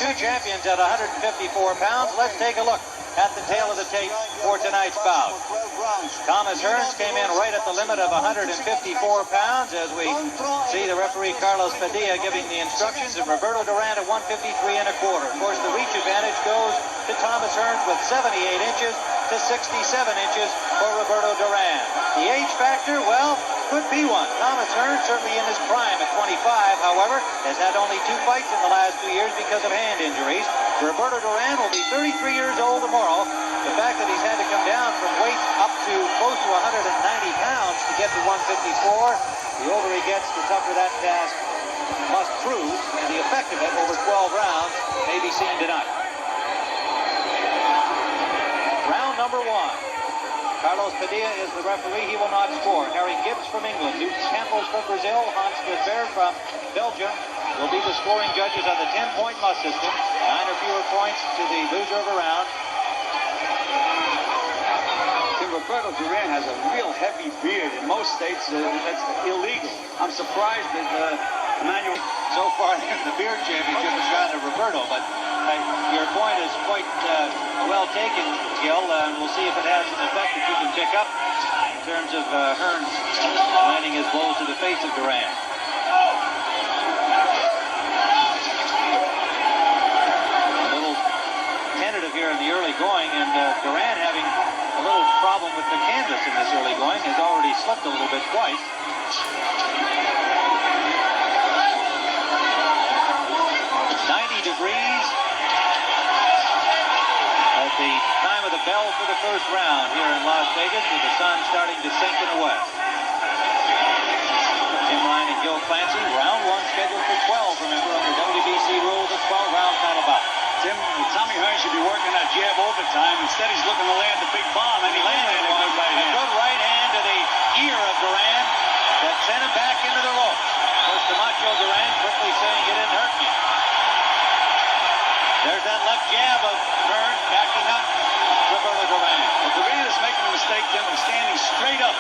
two champions at 154 pounds. Let's take a look at the tail of the tape for tonight's bout. Thomas Hearns came in right at the limit of 154 pounds as we see the referee Carlos Padilla giving the instructions, and Roberto Duran at 153 1/4. Of course, the reach advantage goes to Thomas Hearns with 78 inches to 67 inches for Roberto Duran. The age factor, well, could be one. Thomas Hearns certainly in his prime at 25, however, has had only 2 fights in the last 2 years because of hand injuries. Roberto Duran will be 33 years old tomorrow. The fact that he's had to come down from weight up to close to 190 pounds to get to 154, the older he gets, the tougher that task must prove, and the effect of it over 12 rounds may be seen tonight. Round number 1. Carlos Padilla is the referee. He will not score. Harry Gibbs from England, Duke Campbell from Brazil, Hans Gilbert from Belgium will be the scoring judges on the 10-point must system. 9 or fewer points to the loser of a round. Roberto Duran has a real heavy beard. In most states, that's illegal. I'm surprised that Emmanuel... So far, the beard championship has gone to Roberto, but your point is quite well taken, Gil, and we'll see if it has an effect that you can pick up in terms of Hearns landing his blows to the face of Duran. A little tentative here in the early going, and Duran having a little problem with the canvas in this early going, has already slipped a little bit twice. 90 degrees at the time of the bell for the first round here in Las Vegas, with the sun starting to sink in the west. Tim Ryan and Gil Clancy, round 1 scheduled for 12, remember, under WBC rules, a 12-round title bout. Tommy Hearns should be working that jab overtime. Instead, he's looking to land the big bomb, and he landed a good right hand. A good right hand to the ear of Duran that sent him back into the ropes. Of course, Camacho Duran quickly saying it didn't hurt me. There's that left jab of Hearns backing up Roberto Duran. Well, Duran is making a mistake, Tim, of standing straight up.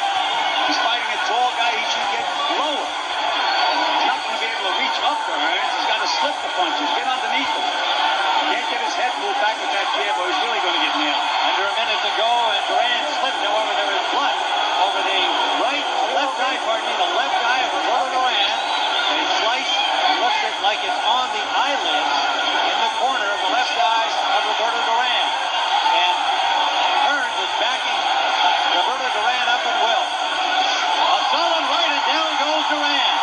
He's fighting a tall guy. He should get lower. He's not going to be able to reach up to Hearns. He's got to slip the punches, get underneath him. Can't get his head moved back with that jab, or he's really going to get nailed. Under a minute to go, and Duran slipped. However, there is blood over the left eye of Roberto Duran. They slice, it looks like it's on the eyelids in the corner of the left eye of Roberto Duran. And Hearns is backing Roberto Duran up at will. A solid right, and down goes Duran.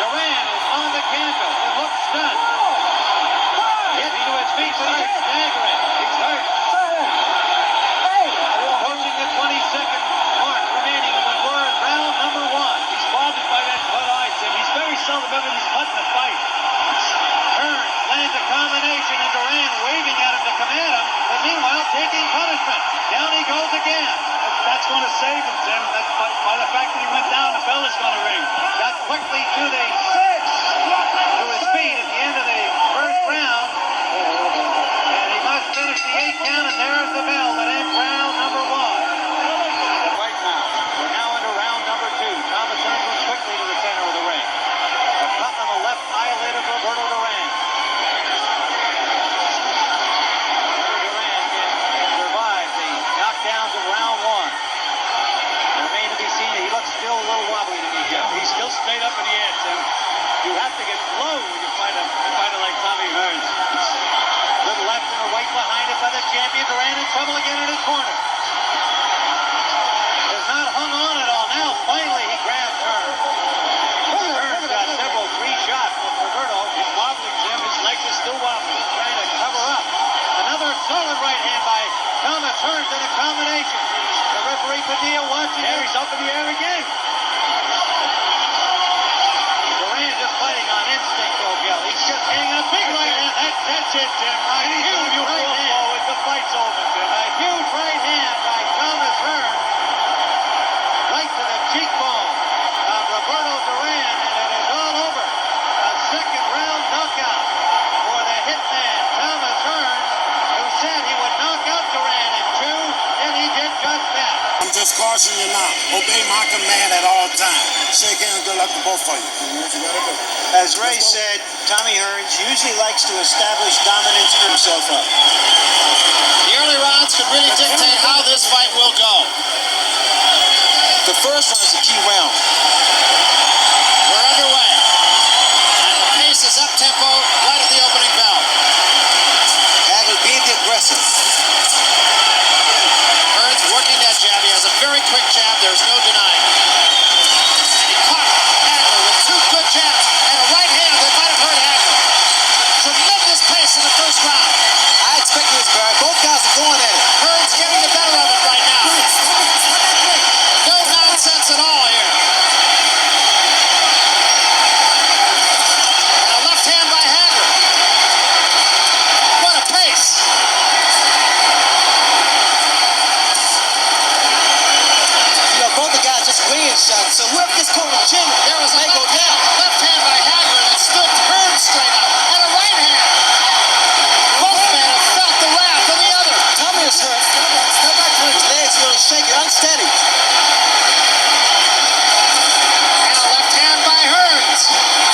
Duran is on the canvas. It looks stunned. Hit to his feet, but he's staggering. He's hurt. Approaching the 20-second mark remaining, and we're in round number 1. He's bothered by that cut eye, Tim. He's very seldom ever he's cutting a fight. Hearns lands a combination, and Duran waving at him to command him, but meanwhile taking punishment. Down he goes again. That's going to save him, Tim. That's by the fact that he went down, the bell is going to ring. Got quickly to his feet at the end of the first round. And he must finish the 8 count, and there's the bell that ends round number 1. Right now, we're now into round number 2. Thomas Hearns moves quickly to the center of the ring. A cut on the left eyelid of Roberto Duran. Roberto Duran can survive the knockdowns of round 1. It remains to be seen. He looks still a little wobbly to me, Joe. He's still straight up in the air, Tim. You have to get low when you fight a fighter like Tommy Hearns. Good left and a right behind it by the champion. Duran in trouble again in his corner. Has not hung on at all. Now, finally, he grabs Hearns. Hearns got several free shots with Roberto. He's wobbling, Tim. His legs are still wobbling. Trying to cover up. Another solid right hand by Thomas Hearns in a combination. The referee Padilla watching. There, he's up in the air again. Duran just fighting on instinct, though, Gil. He's just hanging a big right hand. That's it, Tim. A huge right hand. Forward. The fight's over, Tim. A huge right hand by Thomas Hearns. Right to the cheekbone of Roberto Duran, and it is all over. A second round knockout for the hitman, Thomas Hearns, who said he would knock out Duran in 2, and he did just that. I'm just cautioning you now. Obey my command at all times. Shake hands, good luck to both of you. As Ray said, Tommy Hearns usually likes to establish dominance for himself up. The early rounds could really dictate how this fight will go. The first round is a key round. We're underway. And the pace is up-tempo right at the opening bell. Hagler being the aggressor. Hearns working that jab. He has a very quick jab. There's no denying it. And he caught Hagler with two good jabs and a right hand that might have hurt Hagler. Tremendous pace in the first round. I expect this, Barry. Both guys are going at it. Hearns getting the better of it right now. No nonsense at all here. And a left hand by Hagler. What a pace. You know, both the guys just laying shots. So whoever gets caught with chin, there was a go down. Left hand by Hagler that stood Hearns straight up. And a right hand. Both men have felt the wrath of the other. Tommy is hurt. Step back to his legs, a little shaky, unsteady. And a left hand by Hearns.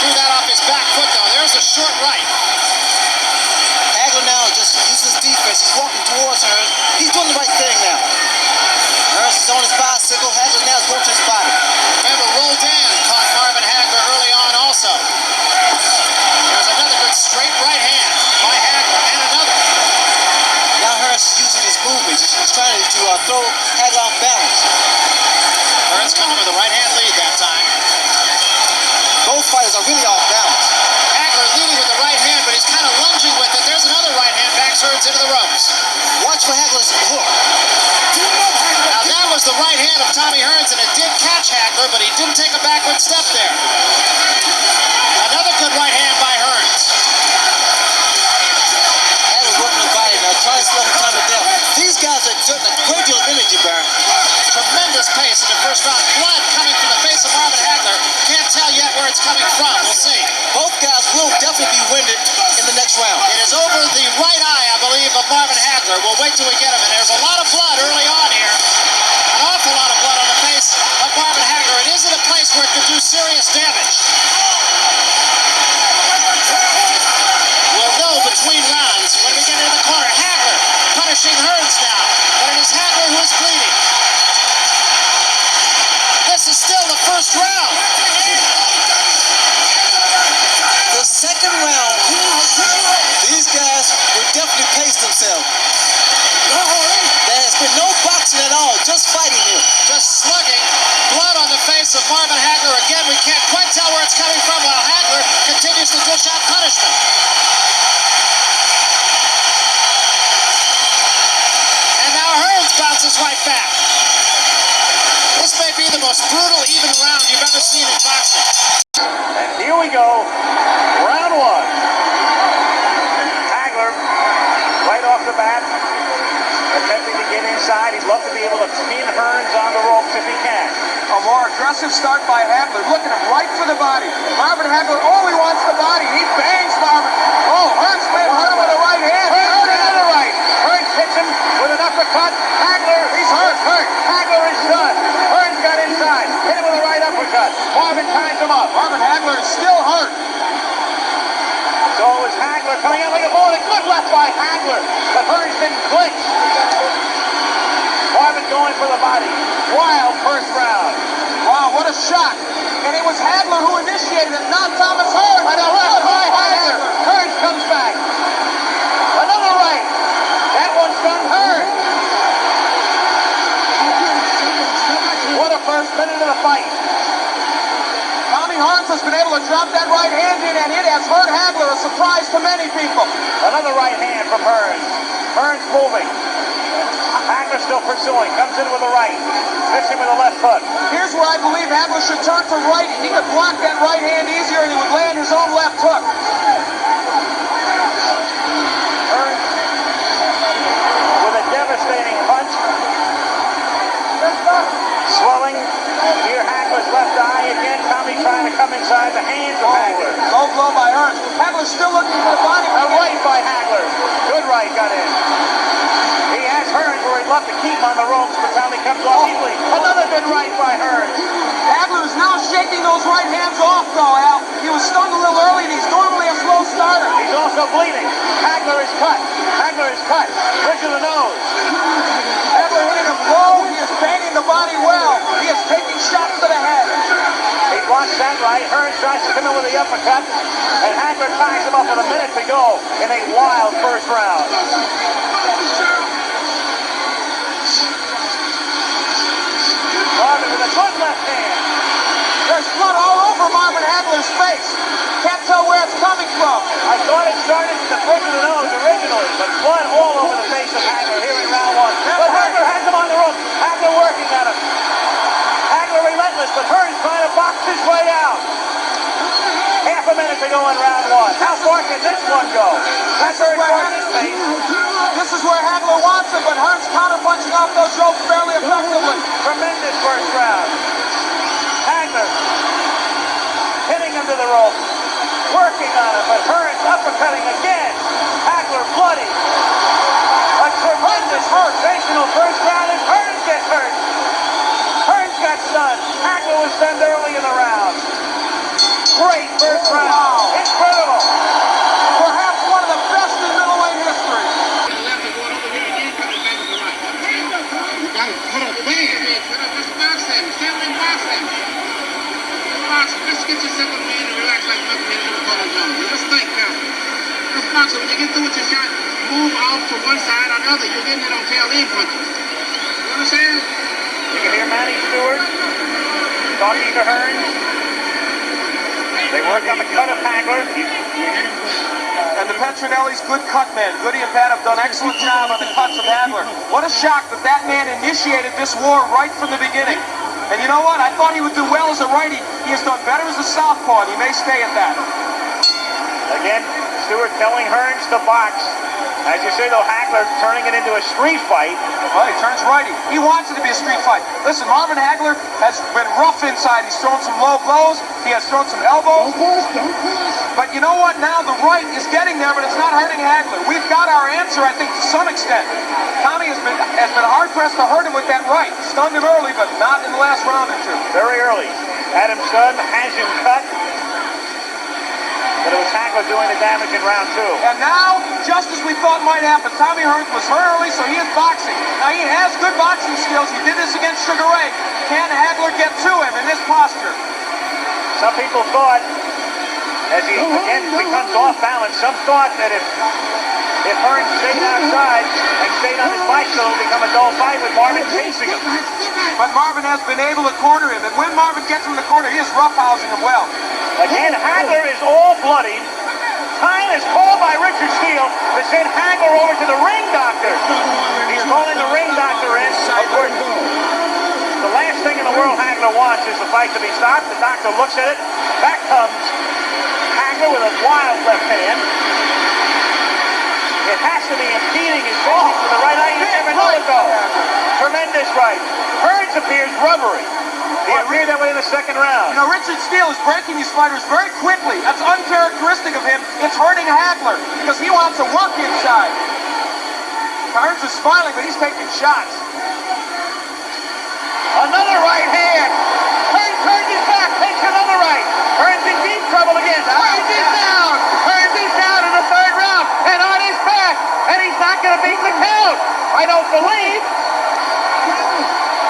Threw that off his back foot, though. There's a short right. Hagler now just uses defense. He's walking towards Hearns. He's doing the right thing now. Hearns is on his bicycle. Hagler now is going to his body. Remember, Roldan caught Marvin Hagler early on also. There's another good straight right hand by Hagler, and another. Now Hearns is using his movement. He's trying to throw Hagler off balance. Hearns coming with a right hand lead that time. Both fighters are really off balance. Hagler leading with the right hand, but he's kind of lunging with it. There's another right hand, backs Hearns into the ropes. Watch for Hagler's hook. Now that was the right hand of Tommy Hearns, and it did catch Hagler, but he didn't take a backward step there. Another good right hand by Hearns. Hagler working the body now, trying to slow Tommy down. These guys are exerting a great deal of energy, Barry. Tremendous pace in the first round. Blood coming from the face of Marvin Hagler. Can't tell yet where it's coming from. We'll see. Both guys will definitely be winded in the next round. It is over the right eye, I believe, of Marvin Hagler. We'll wait till we get him. And there's a lot of blood early on here. An awful lot of blood on the face of Marvin Hagler. It is in a place where it could do serious damage. We'll know between rounds when we get into the corner. Hagler punishing Hearns now. But it is Hagler who is bleeding. This is still the first round. The second round, these guys will definitely pace themselves. There has been no boxing at all, just fighting here. Just slugging. Blood on the face of Marvin Hagler. Again, we can't quite tell where it's coming from while Hagler continues to dish out punishment. And now Hearns bounces right back. This may be the most brutal, even round you've ever seen in boxing. And here we go. Round one. Hagler, right off the bat, attempting to get inside. He'd love to be able to pin Hearns on the ropes if he can. A more aggressive start by Hagler. Look at him, right for the body. Marvin Hagler only wants the body. He bangs Marvin. Oh, Hearns went hurt with a right hand. Hearns into the right. Hearns hits him with an uppercut. Hagler, he's hurt. Hagler is done. Hearns got inside. Hit him with a right uppercut. Marvin ties him up. Marvin Hagler is still hurt. So it was Hagler coming out like a bullet. Good left by Hagler. But Hearns didn't flinch. Marvin going for the body. Wild first round. Wow, what a shot. And it was Hagler who initiated it, not Thomas Hearns. And a left by Hagler. Hearns comes back. Another right. That one's done Hearns. What a first minute of the fight. Tommy Hearns has been able to drop that right hand in, and it has hurt Hagler, a surprise to many people. Another right hand from Hearns. Hearns moving. Hagler still pursuing. Comes in with the right. Missing with the left foot. Here's where I believe Hagler should turn to right. He could block that right hand easier, and he would land his own left hook. Hearns with a devastating punch. Swelling. Here Hagler's left eye again. Tommy trying to come inside the hands of Hagler. Low blow by Hearns. Hagler's still looking for the body. A right by Hagler. Good right got in. He has Hearns where he'd love to keep him on the ropes, but Tommy comes off easily. Another good right by Hearns. Hagler is now shaking those right hands off, though, Al. He was stunned a little early, and he's normally a slow starter. He's also bleeding. Hagler is cut. Hagler is cut. Bridge of the nose. Hagler hitting him low. He is banging the body well. He is taking shots to the head. He blocks that right. Hearns tries to come in with the uppercut, and Hagler ties him up with a minute to go in a wild first round. Marvin with a good left hand. There's blood all over Marvin Hagler's face. Can't tell where it's coming from. I thought it started at the bridge of the nose originally, but blood all over the face of Hagler here in round one. But Hagler has him on the rope. Hagler working at him. Hagler relentless, but Hearns trying to box his way out. Half a minute to go in round one. How far can this one go? That's where his face. This is where Hagler wants him, but Hearns counterpunching off those ropes fairly effectively. Tremendous first round. Hagler hitting him to the rope, working on it, but Hearns uppercutting again. Hagler bloody. A tremendous sensational first round, and Hearns gets hurt. Hearns got stunned. Hagler was stunned early in the round. Great first round. Incredible. Perhaps one of the best in middleweight history. Just get yourself a man and relax like nothing in the color zone. Just think now. Just box it. When you get through with your shot, move off to one side or the other. You're getting it on tail end punches. You understand? You can hear Manny Stewart talking to Hearns. They work on the cut of Hagler. And the Petronelli's good cut men. Goody and Pat have done an excellent job on the cuts of Hagler. What a shock that that man initiated this war right from the beginning. And you know what? I thought he would do well as a righty. He has done better as a southpaw, and he may stay at that. Again, Stewart telling Hearns to box. As you say, though, Hagler turning it into a street fight. Well, he turns righty. He wants it to be a street fight. Listen, Marvin Hagler has been rough inside. He's thrown some low blows. He has thrown some elbows. But you know what? Now the right is getting there, but it's not hurting Hagler. We've got our answer, I think, to some extent. Tommy has been hard-pressed to hurt him with that right. Stunned him early, but not in the last round or two. Very early. Adam Stun has him cut. But it was Hagler doing the damage in round two. And now, just as we thought might happen, Tommy Hearns was hurt early, so he is boxing. Now, he has good boxing skills. He did this against Sugar Ray. Can Hagler get to him in this posture? Some people thought, as he again becomes off balance, some thought that if Hearns stayed outside and stayed on his bicycle, it would become a dull fight with Marvin chasing him. But Marvin has been able to corner him, and when Marvin gets him in the corner, he is roughhousing him well. Again, Hagler is all bloody. Time is called by Richard Steele to send Hagler over to the ring doctor. He's calling the ring doctor in. Of course, the last thing in the world Hagler wants is the fight to be stopped. The doctor looks at it. Back comes Hagler with a wild left hand. It has to be impeding his vision to the right eye. You never know it though. Tremendous right. Hearns appears rubbery. He appeared that way in the second round. You know, Richard Steele is breaking these fighters very quickly. That's uncharacteristic of him. It's hurting Hagler because he wants to work inside. Hearns is smiling, but he's taking shots. Another right hand. Hearns turns his back, takes another right. Hearns in deep trouble again. Hearns is down. Hearns is down in the third round and on his back. And he's not going to beat the count. I don't believe.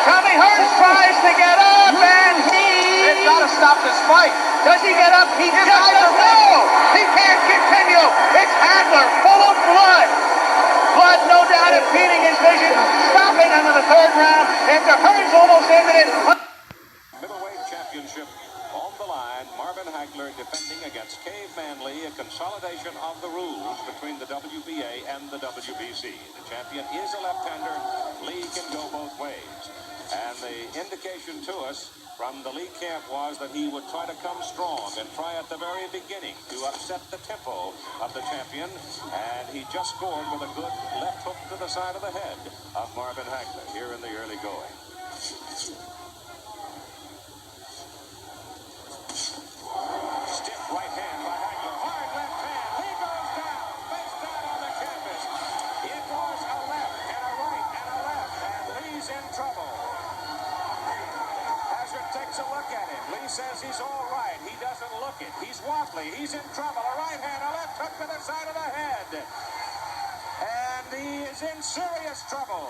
Tommy Hearns tries to get up, and They've got to stop this fight. does he get up? He just doesn't know. He can't continue. It's Hagler, full of blood. Blood, no doubt, impeding his vision. Stopping him in the third round after Hearns almost ended it. Middleweight championship on the line. Marvin Hagler defending against Cave Manley, a consolidation of the rules between the WBA and the WBC. The champion is a left-hander. Lee can go both ways. And the indication to us from the Lee camp was that he would try to come strong and try at the very beginning to upset the tempo of the champion. And he just scored with a good left hook to the side of the head of Marvin Hagler here in the early going. Stiff right hand by Hagler. Hard left hand. He goes down. Face down on the canvas. It was a left and a right and a left. And Lee's in trouble. Hazard takes a look at him. Lee says he's all right. He doesn't look it. He's wobbly. He's in trouble. A right hand, a left hook to the side of the head. And he is in serious trouble.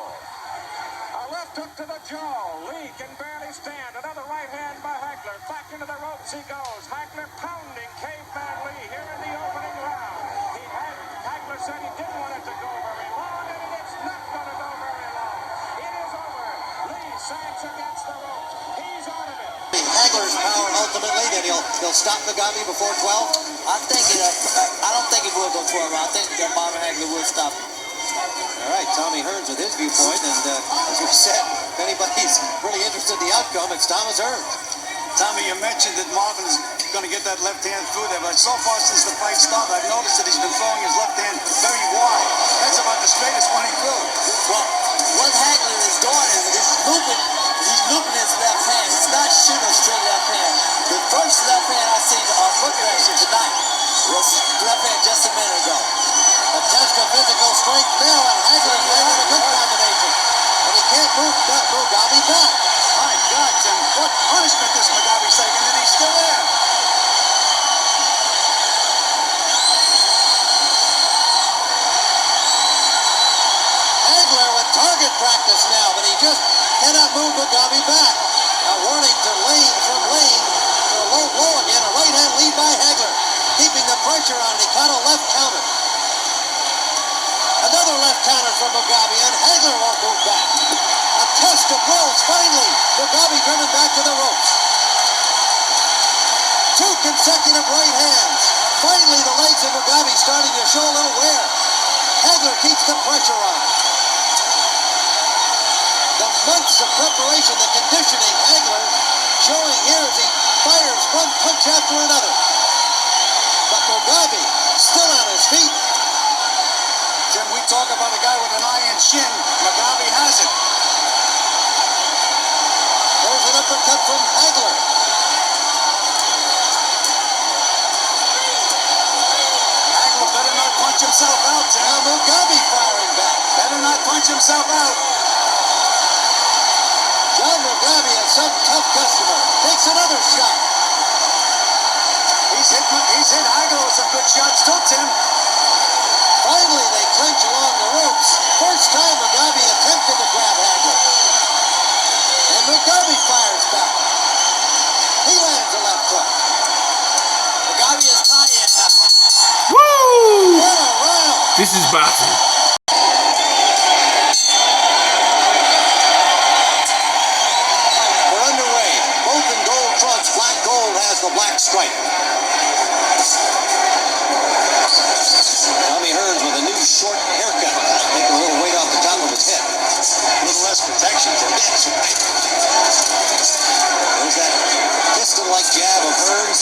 A left hook to the jaw. Lee can barely stand. Another right hand by Hagler. Back into the ropes he goes. Hagler pounding Caveman Lee here in the opening round. Hagler said he didn't want it to go very long, and it's not going to go very long. It is over. Lee sags against the ropes. He's out of it. Hagler's power ultimately, then he'll stop Mugabi before 12. I don't think it will go 12. I think that Marvin Hagler will stop him. All right, Tommy Hearns with his viewpoint, and as we said, if anybody's really interested in the outcome, it's Thomas Hearns. Tommy, you mentioned that Marvin's going to get that left hand through there, but so far since the fight started, I've noticed that he's been throwing his left hand very wide. That's about the straightest one he threw. Well, what Hagler is doing is he's looping his left hand. He's not shooting a straight left hand. The first left hand I seen looking at you tonight was left hand just a minute ago. A test of physical strength now, and Hagler is making a good combination. But he can't move Mugabi back. My God, Tim, what punishment this Mugabi's taking, and he's still there. Hagler with target practice now, but he just cannot move Mugabi back. A warning to Lane from Lane for a low blow again. A right hand lead by Hagler, keeping the pressure on. He caught a left counter. Another left counter from Mugabi, and Hagler won't move back. A test of wills, finally. Mugabi driven back to the ropes. Two consecutive right hands. Finally, the legs of Mugabi starting to show a little wear. Hagler keeps the pressure on. The months of preparation, the conditioning, Hagler showing here as he fires one punch after another. But Mugabi still on his feet. Tim, we talk about a guy with an iron shin. Mugabi has it. There's an uppercut from Hagler. Hagler better not punch himself out, Tim. Now Mugabi firing back. Better not punch himself out. John Mugabi is some tough customer. Takes another shot. He's hit Hagler with some good shots too, Tim. Finally, they clinch along the ropes. First time Mugabi attempted to grab Hagler. And Mugabi fires back. He lands a left hook. Mugabi is tie-in now. Woo! What a round. This is boxing. We're underway. Both in gold trunks. Black gold has the black stripe. Tommy Hearns with a new short haircut. Taking a little weight off the top of his head. A little less protection to him. That's right. There's that piston-like jab of Hearns.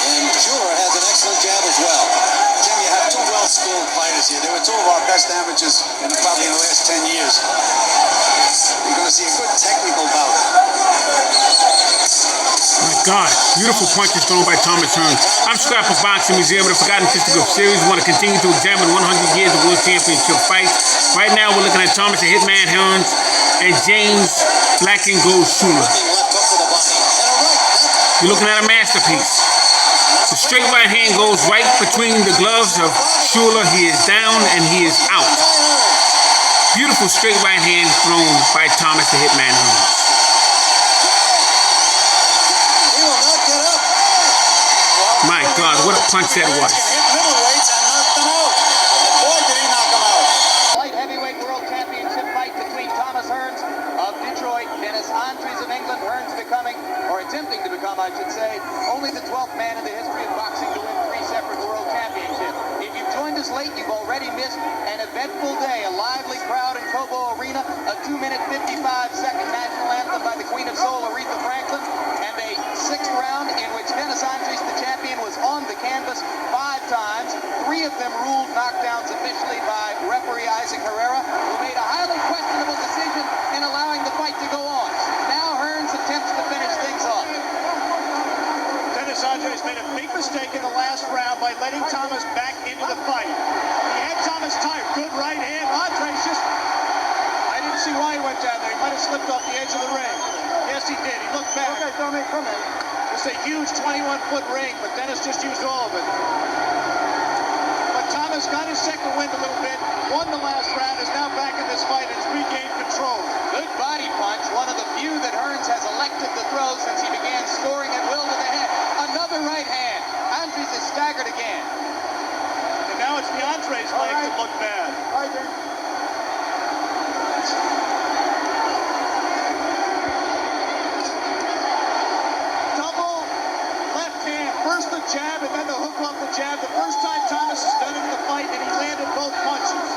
And Shuler has an excellent jab as well. Tim, you have two well-schooled fighters here. They were two of our best amateurs in probably the last 10 years. You're going to see a good technical bout. My God, beautiful punches thrown by Thomas Hearns. I'm Scrapbook Boxing Museum of the Forgotten Fisticuffs series. We want to continue to examine 100 years of World Championship fights. Right now, we're looking at Thomas the Hitman Hearns and James Black and Gold Shuler. You're looking at a masterpiece. The straight right hand goes right between the gloves of Shuler. He is down and he is out. Beautiful straight right hand thrown by Thomas the Hitman Hearns. My God, what a punch that was. Middleweights and knocked them out. And boy, did he knock them out. Light heavyweight world championship fight between Thomas Hearns of Detroit, Dennis Andries of England. Hearns becoming, or attempting to become, I should say, only the 12th man in the history of boxing to win 3 separate world championships. If you've joined us late, you've already missed an eventful day. A lively crowd in Cobo Arena, a 2-minute 55-second national anthem by the Queen of Soul, Aretha Franklin, and a 6th round in which Dennis Andries, the champion, was on the canvas 5 times. 3 of them ruled knockdowns officially by referee Isaac Herrera, who made a highly questionable decision in allowing the fight to go on. Now Hearns attempts to finish things off. Dennis Andries made a big mistake in the last round by letting Thomas back into the fight. He had Thomas tired. Good right hand. Andries just, I didn't see why he went down there. He might have slipped off the edge of the ring. Yes, Yes, he did. He looked back. Okay, Tommy, come in. It's a huge 21-foot ring, but Dennis just used all of it. But Thomas got his second wind a little bit, won the last round, is now back in this fight and has regained control. Good body punch, one of the few that Hearns has elected to throw since he began scoring at will to the head. Another right hand. Andres is staggered again. And now it's DeAndre's legs that look bad. Right there. Double left hand. First the jab and then the hook off the jab. The first time Thomas has done it in the fight, and he landed both punches.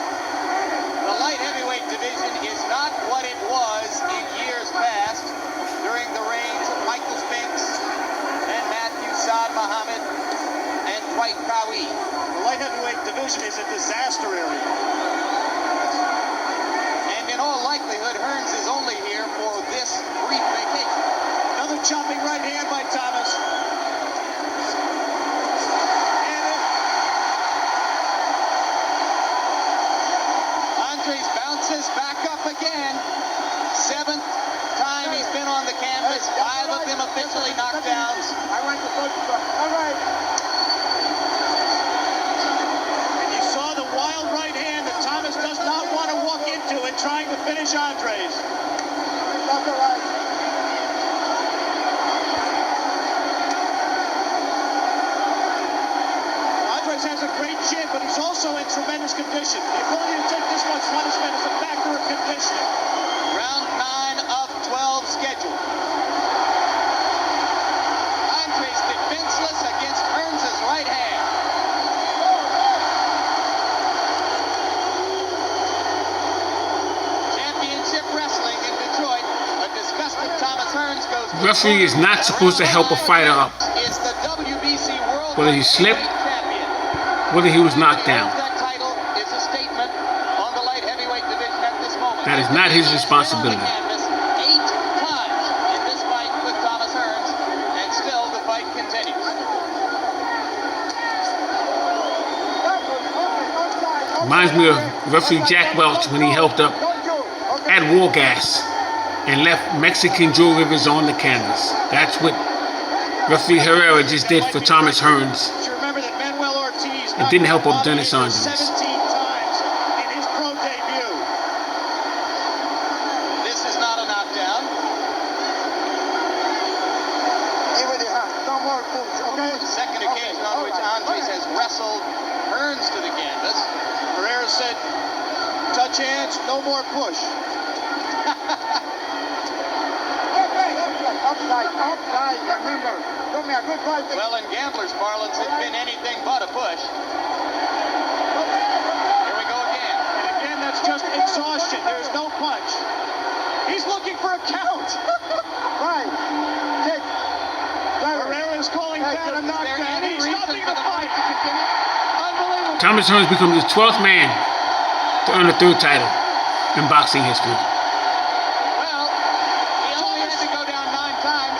The light heavyweight division is not what it was in years past during the reigns of Michael Spinks and Matthew Saad Muhammad and Dwight Cowie. The light heavyweight division is a disaster area. And in all likelihood, Hearns is only here for this brief vacation. Another chopping right hand by Thomas. Andres bounces back up again. Seventh time he's been on the canvas. 5 of them officially knockdowns. I want to go to the... All right. And you saw the wild right hand that Thomas does not want to walk into in trying to finish Andres. That's all right. Andres has a great chin, but he's also in tremendous condition. The ability to take this much punishment is a factor of conditioning. Round 9 of 12 scheduled. Andres defenseless against Hearns' right hand. Championship wrestling in Detroit. A disgusted Thomas Hearns goes to Referee is not supposed to help a fighter up. Is the WBC World Whether he slipped, champion. whether he was knocked down. That title is a statement on the light heavyweight division at this moment. That is not his responsibility. Been on the canvas 8 times in this fight with Thomas Hearns, and still the fight continues. Reminds me of referee Jack Welch when he helped up at War Gas and left Mexican Joe Rivers on the canvas. That's what referee Herrera just did for Thomas Hearns. You remember that Manuel Ortiz It didn't help up Dennis knocked Andres. him 17 times in his pro debut. This is not a knockdown. Give it a hand. No more push, okay? Second occasion on which Andres has wrestled Hearns to the canvas. Herrera said, touch hands, no more push. Upside, remember. Do me a good fight. Well, in gamblers' parlance, it's been anything but a push. Here we go again. And again, that's just exhaustion. There's no punch. He's looking for a count. Right. Kick. Herrera is calling that a knockdown. He's stopping the fight. Unbelievable. Thomas Hearns becomes the 12th man to earn the 3rd title in boxing history. Well, he only had to go down 9 times.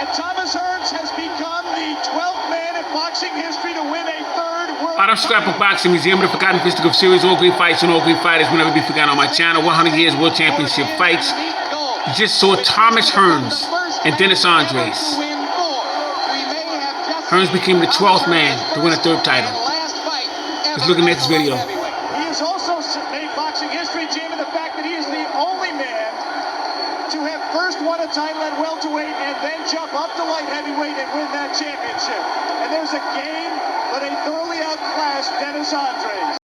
And Thomas Hearns has become the 12th man in boxing history to win a 3rd world Out of Scrapbook Boxing Museum of the Forgotten Fisticuffs series, all great fights and all great fighters will never be forgotten on my channel. 100 years World Championship fights. You just saw Thomas Hearns and Dennis Andres. Hearns became the 12th man to win a 3rd title. Let's look at the next video. He has also made boxing history, Jim, in the fact that he is the only man to have first won a title at welterweight and then jump up to light heavyweight and win that championship. And there's a game, but a thoroughly outclassed Dennis Andres.